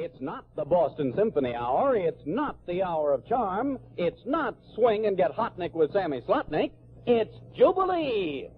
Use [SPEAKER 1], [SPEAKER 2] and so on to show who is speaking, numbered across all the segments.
[SPEAKER 1] It's not the Boston Symphony Hour. It's not the Hour of Charm. It's not Swing and Get Hotnik with Sammy Slotnick. It's Jubilee.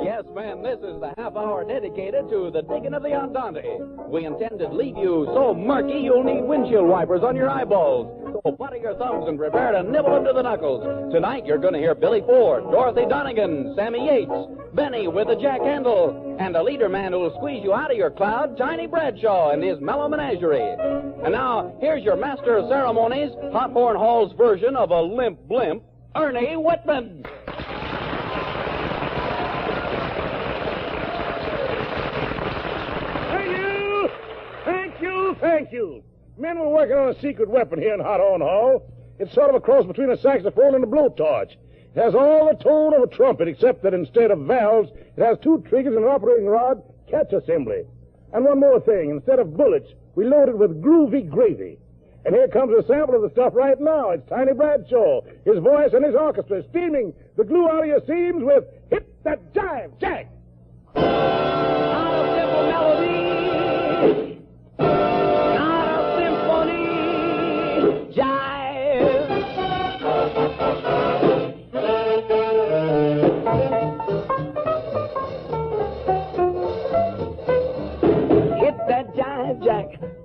[SPEAKER 1] Yes, men, this is the half hour dedicated to the digging of the Andante. We intend to leave you so murky you'll need windshield wipers on your eyeballs. So butter your thumbs and prepare to nibble them to the knuckles. Tonight you're going to hear Billy Ford, Dorothy Donegan, Sammy Yates, Benny with a jack handle, and a leader man who'll squeeze you out of your cloud, Tiny Bradshaw and his mellow menagerie. And now, here's your master of ceremonies, Hawthorne Hall's version of a limp blimp, Ernie Whitman.
[SPEAKER 2] Thank you. Men were working on a secret weapon here in Hawthorne Hall. It's sort of a cross between a saxophone and a blowtorch. It has all the tone of a trumpet, except that instead of valves, it has two triggers and an operating rod catch assembly. And one more thing. Instead of bullets, we load it with groovy gravy. And here comes a sample of the stuff right now. It's Tiny Bradshaw, his voice and his orchestra, steaming the glue out of your seams with Hit That Jive Jack.
[SPEAKER 1] Not a simple melody.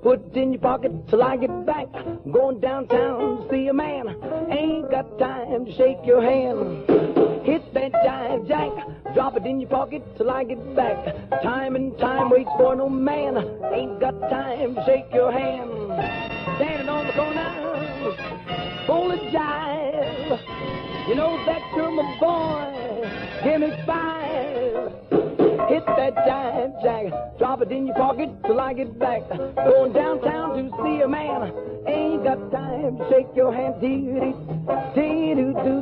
[SPEAKER 1] Put it in your pocket till I get back. Going downtown to see a man. Ain't got time to shake your hand. Hit that jive jack. Drop it in your pocket till I get back. Time and time waits for no man. Ain't got time to shake your hand. Standing on the corner, full of jive. You know that you're my boy. Give me 5. Hit that jive jack, drop it in your pocket till I get back. Going downtown to see a man, ain't got time to shake your hand. Standing on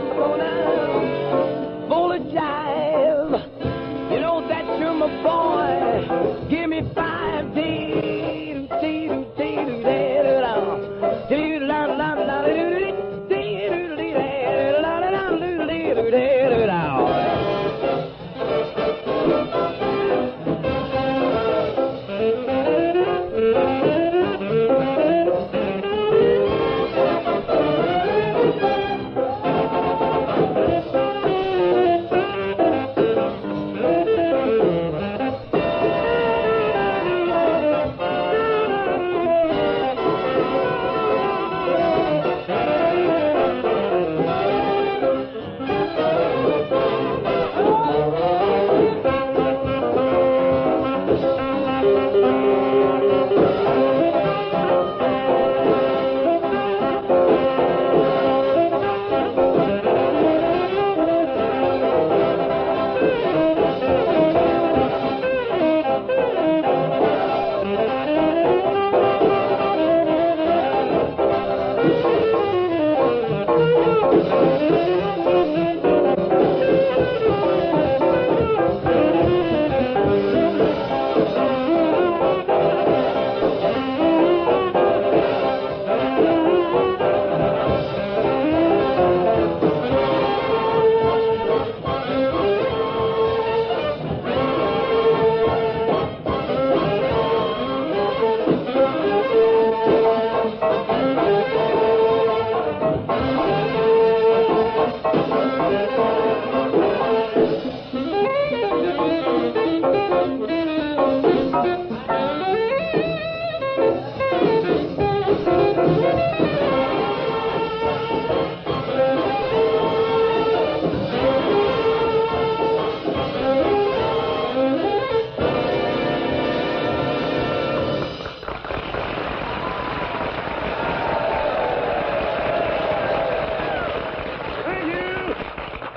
[SPEAKER 1] the corner, full of jive. You know that you're my boy. Give me 5.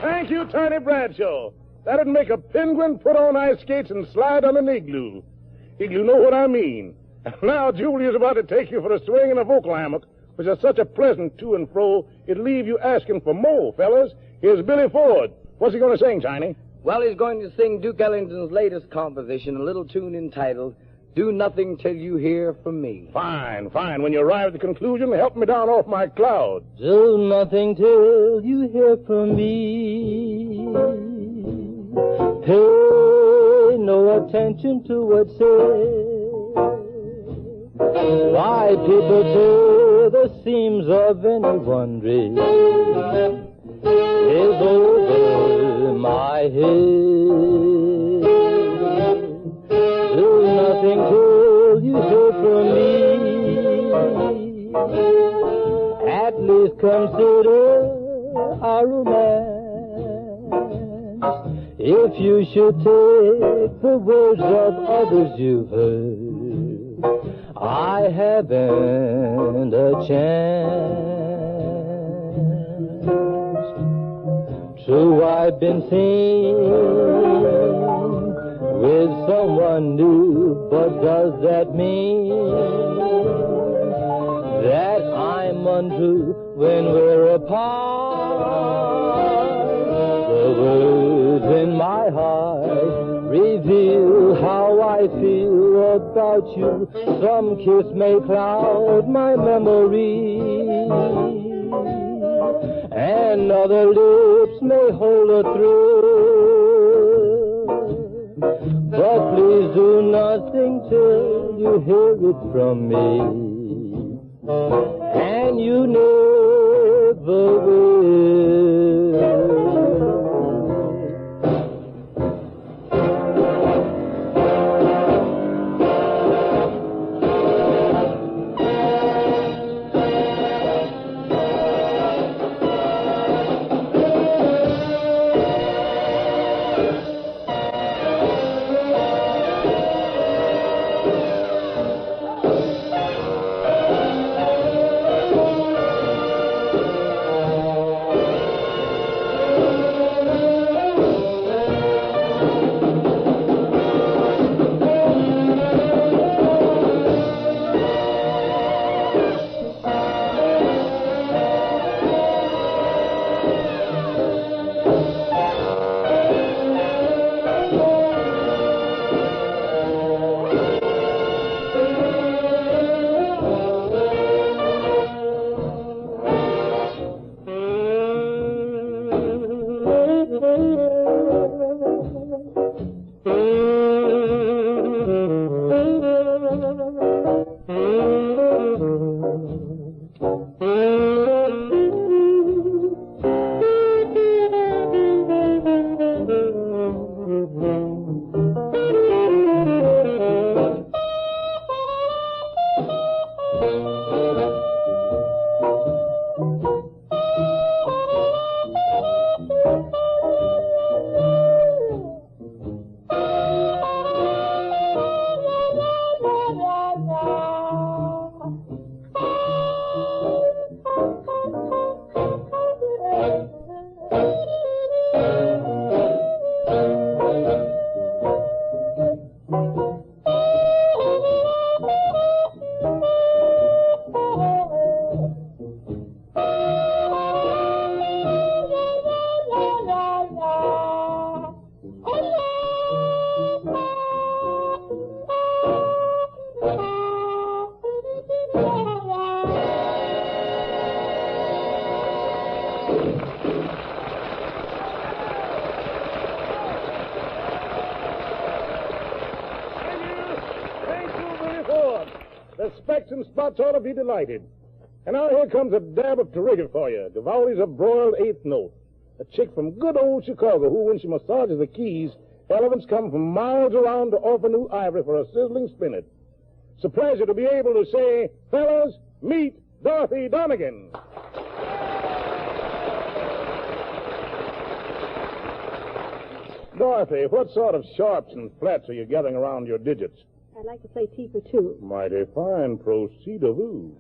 [SPEAKER 2] Thank you, Tiny Bradshaw. That'd make a penguin put on ice skates and slide on an igloo. Igloo know what I mean. Now Jubilee is about to take you for a swing in a vocal hammock, which is such a pleasant to and fro, it'll leave you asking for more, fellas. Here's Billy Ford. What's he going to sing, Tiny?
[SPEAKER 1] Well, he's going to sing Duke Ellington's latest composition, a little tune entitled Do Nothing Till You Hear From Me.
[SPEAKER 2] Fine, fine. When you arrive at the conclusion, help me down off my cloud.
[SPEAKER 3] Do nothing till you hear from me. Pay no attention to what's said. Why people tear the seams of any dress is over my head. Do nothing till you hear from me. At least consider our romance. If you should take the words of others you've heard, I haven't a chance. True, I've been seen with someone new, but does that mean that I'm untrue when we're apart? The words in my heart reveal how I feel about you. Some kiss may cloud my memory, and other lips may hold a thrill. But please do nothing till you hear it from me, and you never will.
[SPEAKER 2] The specks and spots ought to be delighted. And now here comes a dab of Terrific for you. Divali's a broiled eighth note. A chick from good old Chicago who, when she massages the keys, elephants come from miles around to offer new ivory for a sizzling spinet. It's a pleasure to be able to say, fellas, meet Dorothy Donegan. Dorothy, what sort of sharps and flats are you gathering around your digits?
[SPEAKER 4] I'd like to play T for two.
[SPEAKER 2] Mighty fine. Proceed-a-vous.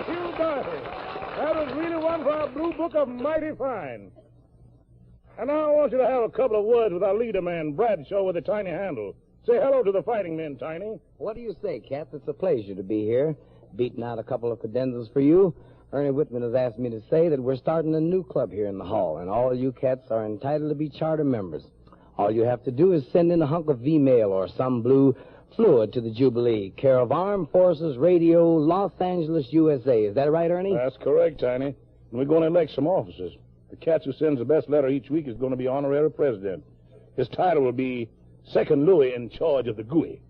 [SPEAKER 2] you, Dorothy. That was really one for our Blue Book of Mighty Fine. And now I want you to have a couple of words with our leader man, Bradshaw, with the tiny handle. Say hello to the fighting men, Tiny.
[SPEAKER 1] What do you say, Cap? It's a pleasure to be here. Beating out a couple of cadenzas for you. Ernie Whitman has asked me to say that we're starting a new club here in the hall, and all you cats are entitled to be charter members. All you have to do is send in a hunk of V-mail or some blue fluid to the Jubilee, care of Armed Forces Radio, Los Angeles, USA. Is that right, Ernie?
[SPEAKER 2] That's correct, Tiny. And we're going to elect some officers. The cat who sends the best letter each week is going to be honorary president. His title will be Second Louis in charge of the GUI.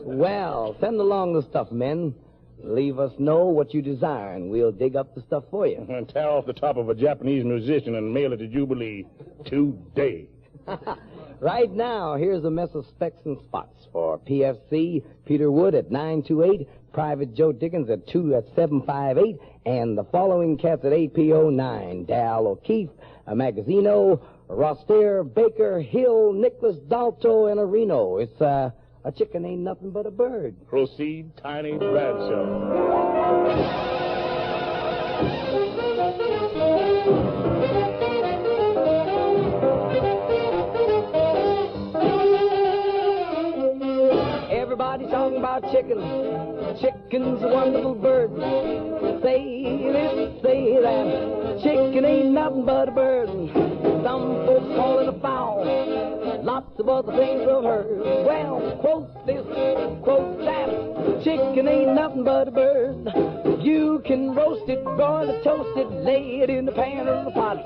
[SPEAKER 1] Well, send along the stuff, men. Leave us know what you desire, and we'll dig up the stuff for you.
[SPEAKER 2] And tear off the top of a Japanese musician and mail it to Jubilee today.
[SPEAKER 1] Right now, here's a mess of specs and spots for PFC, Peter Wood at 928, Private Joe Dickens at 758, and the following cats at APO9, Dal O'Keefe, Magazino, Roster, Baker, Hill, Nicholas Dalto, and Areno. It's, a chicken ain't nothing but a bird.
[SPEAKER 2] Proceed, Tiny Bradshaw.
[SPEAKER 1] Everybody's talking about chicken. Chicken's a wonderful bird. Say this, say that. Chicken ain't nothing but a bird. Some folks call it a fowl. Lots of other things I've heard. Well, quote this, quote that. Chicken ain't nothing but a bird. You can roast it, broil it, toast it, lay it in the pan or the pot.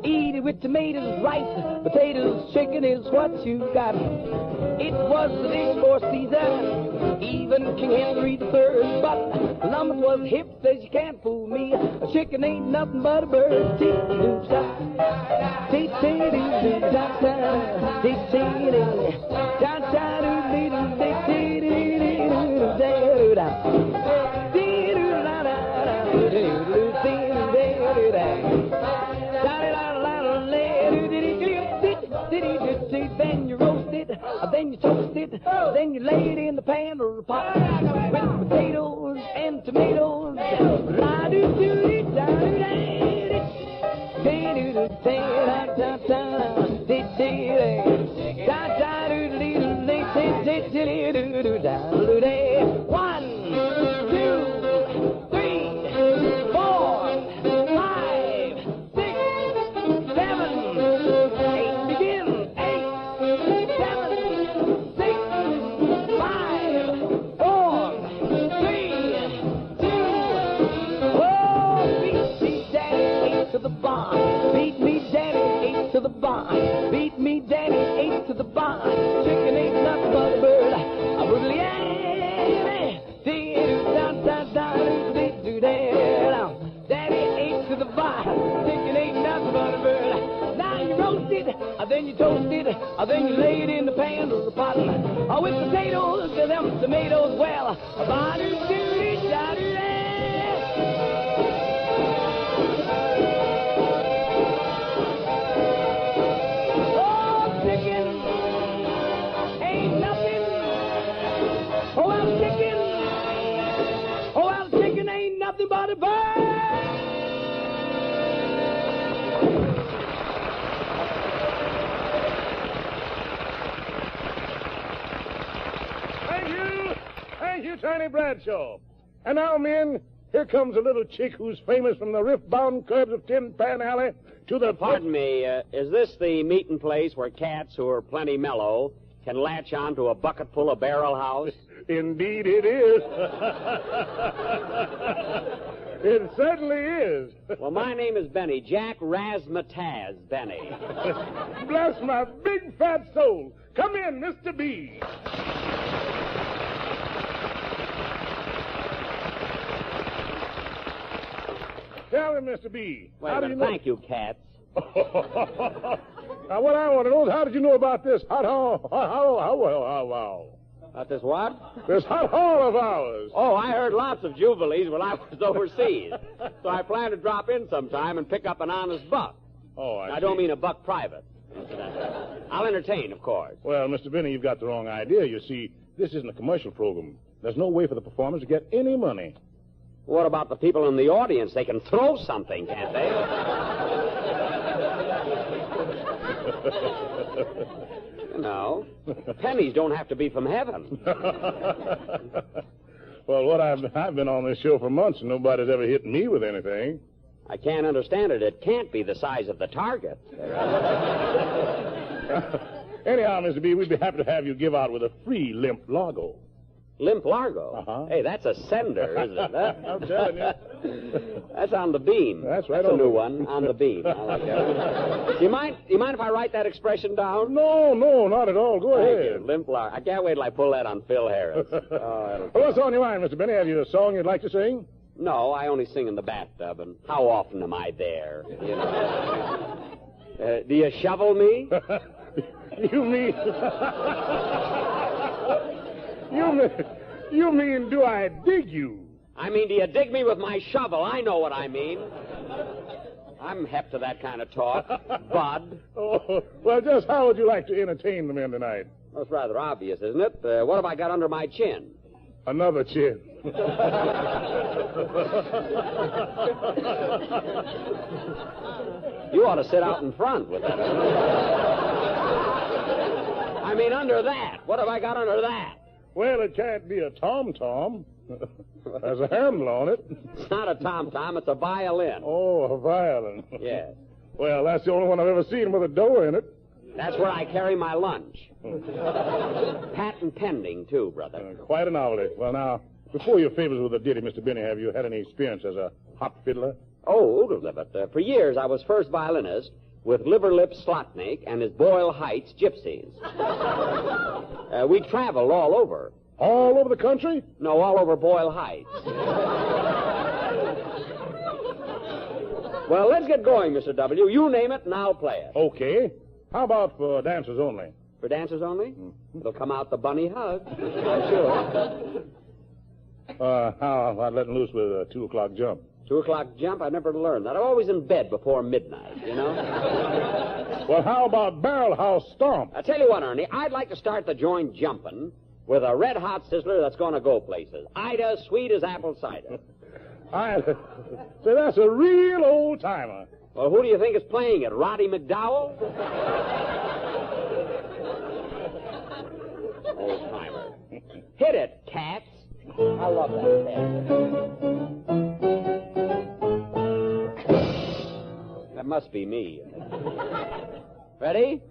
[SPEAKER 1] Eat it with tomatoes, rice, potatoes, chicken is what you got. It was the dish for Caesar, even King Henry III. But Columbus was hip, says you can't fool me. A chicken ain't nothing but a bird. Tee-doo-da, tee-tee-doo-doo-da-da, tee-tee-doo-doo-da-da-doo-doo-da-da-doo-doo-da. Then you roast it, then you toast it, then you lay it in the pan or the pot with potatoes and tomatoes. One, two, three, 4, 5, 6, 7, 8. Begin. 8, 7, 6, 5, 4, 3, 2. Oh, beat me, Daddy, 8 to the barn. Beat me, Daddy, 8 to the barn. Beat me, Daddy, 8 to the barn. Chicken ain't nothing but a bird. I would Daddy, 8 to the barn. Chicken ain't nothing but a bird. Now you roast it, then you toast it, then you lay it in the pan or the pot. With potatoes, them tomatoes, well, oh, chicken ain't nothing. Oh, well, chicken ain't nothing but a bird.
[SPEAKER 2] Thank you, Tiny Bradshaw. And now, men, here comes a little chick who's famous from the rift-bound curbs of Tin Pan Alley to the...
[SPEAKER 5] Pardon me, is this the meeting place where cats who are plenty mellow can latch on to a bucketful of barrel house?
[SPEAKER 2] Indeed it is. It certainly is.
[SPEAKER 5] Well, my name is Benny, Jack Razmataz Benny.
[SPEAKER 2] Bless my big fat soul. Come in, Mr. B. Tell me, Mr. B.
[SPEAKER 5] Wait a minute, thank you, cats.
[SPEAKER 2] Now, what I want to know is how did you know about this hot hall?
[SPEAKER 5] About this what?
[SPEAKER 2] This hot hall of ours.
[SPEAKER 5] Oh, I heard lots of Jubilees when I was overseas. So I plan to drop in sometime and pick up an honest buck.
[SPEAKER 2] Oh, I
[SPEAKER 5] don't mean a buck private. I'll entertain, of course.
[SPEAKER 2] Well, Mr. Benny, you've got the wrong idea. You see, This isn't a commercial program. There's no way for the performers to get any money.
[SPEAKER 5] What about the people in the audience? They can throw something, can't they? You know, pennies don't have to be from heaven.
[SPEAKER 2] Well, I've been on this show for months, and nobody's ever hit me with anything.
[SPEAKER 5] I can't understand it. It can't be the size of the target.
[SPEAKER 2] Anyhow, Mr. B, we'd be happy to have you give out with a free limp Largo.
[SPEAKER 5] Limp Largo?
[SPEAKER 2] Uh-huh.
[SPEAKER 5] Hey, that's a sender, isn't it? Huh?
[SPEAKER 2] I'm telling you.
[SPEAKER 5] That's on the beam.
[SPEAKER 2] That's right.
[SPEAKER 5] That's a new one, on the beam. I like that. Do you mind if I write that expression down?
[SPEAKER 2] No, not at all. Go
[SPEAKER 5] Thank
[SPEAKER 2] ahead.
[SPEAKER 5] you. Limp Largo. I can't wait till I pull that on Phil Harris.
[SPEAKER 2] Well, what's on your mind, Mr. Benny? Have you a song you'd like to sing?
[SPEAKER 5] No, I only sing in the bathtub, and how often am I there? You know? Do you shovel me?
[SPEAKER 2] You mean, do I dig you?
[SPEAKER 5] I mean, do you dig me with my shovel? I know what I mean. I'm hep to that kind of talk, bud.
[SPEAKER 2] Oh, well, just how would you like to entertain the men tonight?
[SPEAKER 5] Well, it's rather obvious, isn't it? What have I got under my chin?
[SPEAKER 2] Another chin.
[SPEAKER 5] You ought to sit out in front with that. I mean, under that. What have I got under that?
[SPEAKER 2] Well, it can't be a tom-tom. There's a handle on it.
[SPEAKER 5] It's not a tom-tom, it's a violin.
[SPEAKER 2] Oh, a violin.
[SPEAKER 5] Yes.
[SPEAKER 2] Well, that's the only one I've ever seen with a door in it.
[SPEAKER 5] That's where I carry my lunch. Patent pending, too, brother.
[SPEAKER 2] Quite a novelty. Well, now, before your favors with the ditty, Mr. Benny, have you had any experience as a hop fiddler?
[SPEAKER 5] Oh, oodle-libbit. For years, I was first violinist with Liverlip Slotnick and his Boyle Heights Gypsies. We traveled all over.
[SPEAKER 2] All over the country?
[SPEAKER 5] No, all over Boyle Heights. Well, let's get going, Mr. W. You name it, and I'll play it.
[SPEAKER 2] Okay. How about for dancers only?
[SPEAKER 5] For dancers only? It'll come out the bunny hug, I'm sure.
[SPEAKER 2] How about letting loose with a 2 o'clock jump?
[SPEAKER 5] 2 o'clock jump? I never learned that. I'm always in bed before midnight, you know?
[SPEAKER 2] Well, how about barrel house stomp?
[SPEAKER 5] I'll tell you what, Ernie, I'd like to start the joint jumping with a red-hot sizzler that's going to go places. Ida, sweet as apple cider.
[SPEAKER 2] Say, that's a real old-timer.
[SPEAKER 5] Well, who do you think is playing it? Roddy McDowell? Old-timer. Hit it, cats. I love that cat. That must be me. Ready?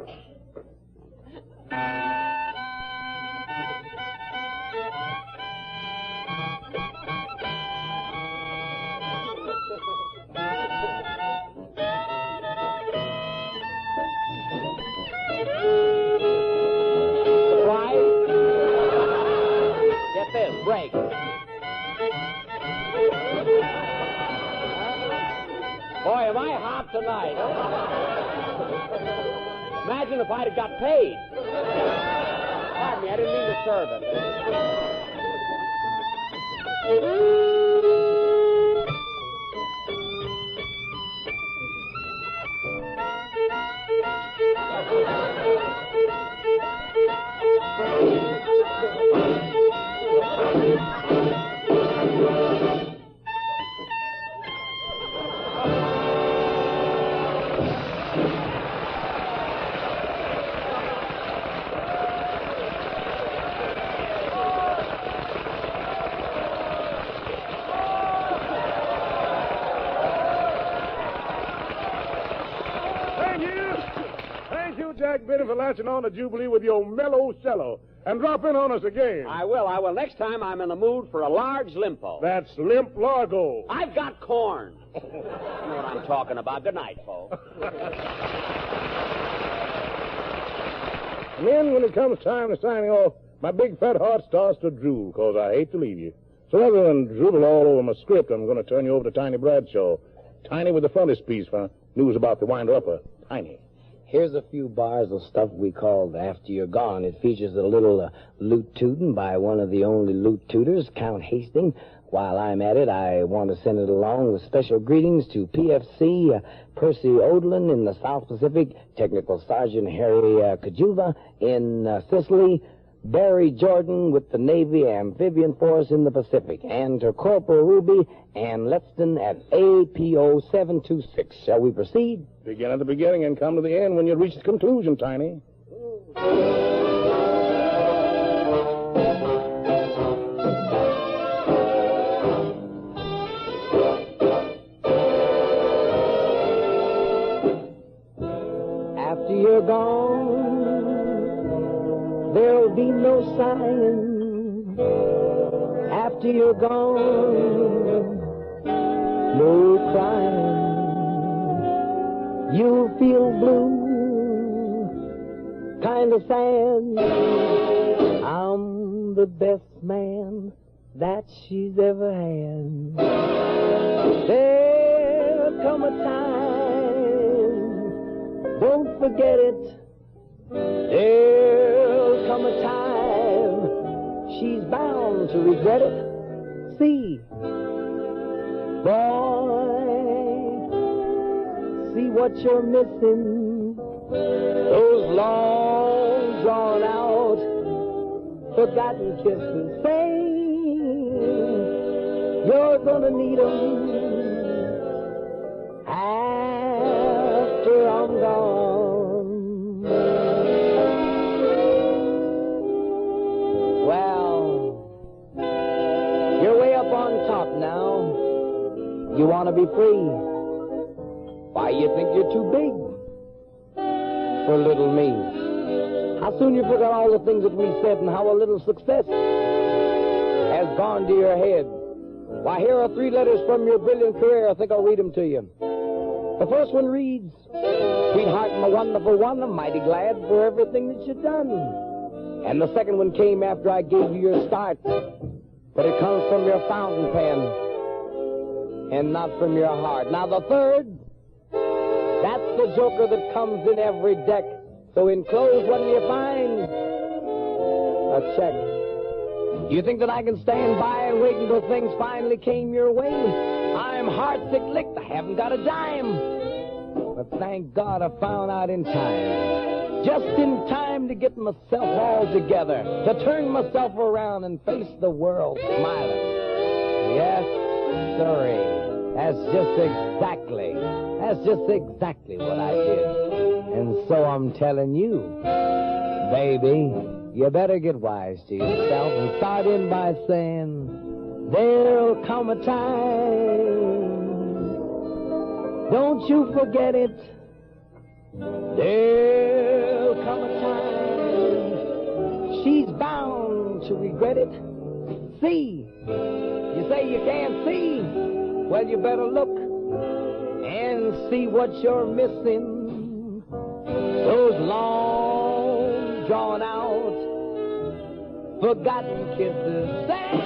[SPEAKER 5] Break. Boy, am I hot tonight. Imagine if I'd have got paid. Pardon me, I didn't mean to serve it.
[SPEAKER 2] Jack Benny, for latching on to Jubilee with your mellow cello. And drop in on us again.
[SPEAKER 5] I will. Next time I'm in the mood for a large limpo.
[SPEAKER 2] That's Limp Largo.
[SPEAKER 5] I've got corn. You know what I'm talking about. Good night, folks.
[SPEAKER 2] And then when it comes time to signing off, my big fat heart starts to drool, because I hate to leave you. So rather than drool all over my script, I'm going to turn you over to Tiny Bradshaw. Tiny with the frontispiece for news about the winder-upper. Tiny.
[SPEAKER 6] Here's a few bars of stuff we called After You're Gone. It features a little lute tootin' by one of the only lute tutors, Count Hastings. While I'm at it, I want to send it along with special greetings to PFC Percy Odlin in the South Pacific, Technical Sergeant Harry Kajuva in Sicily, Barry Jordan with the Navy Amphibian Force in the Pacific, and to Corporal Ruby and Letston at APO 726. Shall we proceed?
[SPEAKER 2] Begin at the beginning and come to the end when you reach the conclusion, Tiny.
[SPEAKER 6] After you're gone, there'll be no sighing. After you're gone, no crying. You'll feel blue, kind of sad. I'm the best man that she's ever had. There'll come a time, don't forget it. There'll come a time she's bound to regret it. See, boy, see what you're missing. Those long, drawn out, forgotten kisses. Say, you're gonna need 'em after I'm gone. You're way up on top now. You want to be free. Why, you think you're too big for little me. How soon you forgot all the things that we said and how a little success has gone to your head. Why, here are 3 letters from your brilliant career. I think I'll read them to you. The first one reads, "Sweetheart, my wonderful one, I'm mighty glad for everything that you've done." And the second one came after I gave you your start. But it comes from your fountain pen and not from your heart. Now the third, that's the joker that comes in every deck. So enclosed, what do you find? A check. You think that I can stand by and wait until things finally came your way? I'm heartsick licked. I haven't got a dime. But thank God I found out in time. Just in time to get myself all together, to turn myself around and face the world smiling. Yes, sorry. That's just exactly what I did. And so I'm telling you, baby, you better get wise to yourself and start in by saying, there'll come a time, don't you forget it. There'll come a time she's bound to regret it. See, you say you can't see, well, you better look and see what you're missing. Those long, drawn out, forgotten kisses. Say,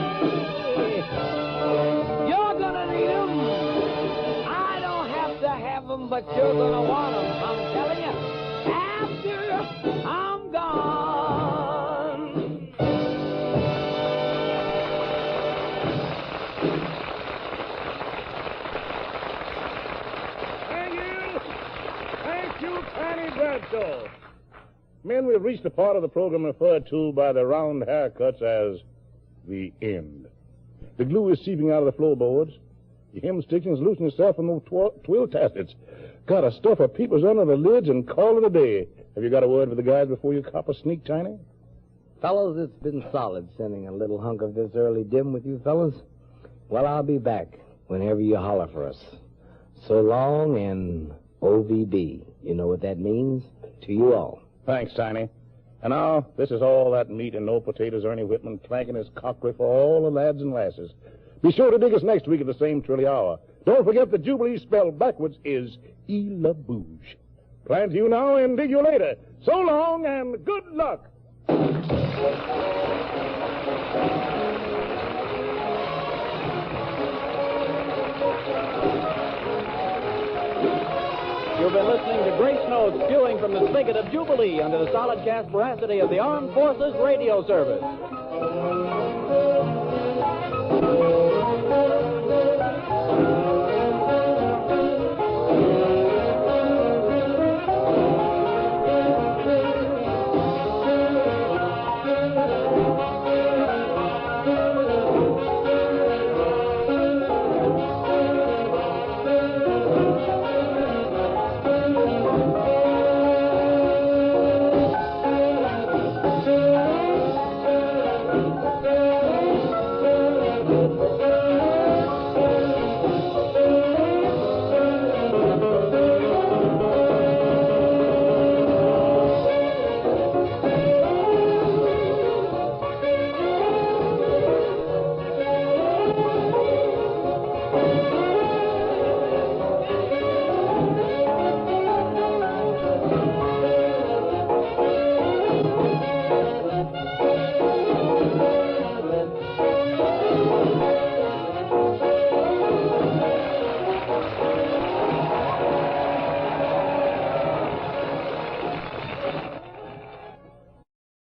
[SPEAKER 6] you're gonna need them. I don't have to have them, but you're gonna want them. I'm telling you, after I'm gone.
[SPEAKER 2] Thank you, Connie Bradshaw. Men, we've reached the part of the program referred to by the round haircuts as the end. The glue is seeping out of the floorboards. The hem stitching's loosening itself from those twill tassets. Gotta stuff her peepers under the lids and call it a day. Have you got a word for the guys before you cop a sneak, Tiny?
[SPEAKER 6] Fellas, it's been solid sending a little hunk of this early dim with you fellas. Well, I'll be back whenever you holler for us. So long and OVB. You know what that means? To you all.
[SPEAKER 2] Thanks, Tiny. And now, this is all that meat and no potatoes Ernie Whitman clanking his cockery for all the lads and lasses. Be sure to dig us next week at the same trilly hour. Don't forget the Jubilee spelled backwards is E-La Bouge. Plan to you now and dig you later. So long and good luck.
[SPEAKER 7] You've been listening to Grace Notes spewing from the spigot of Jubilee under the solid cast veracity of the Armed Forces Radio Service.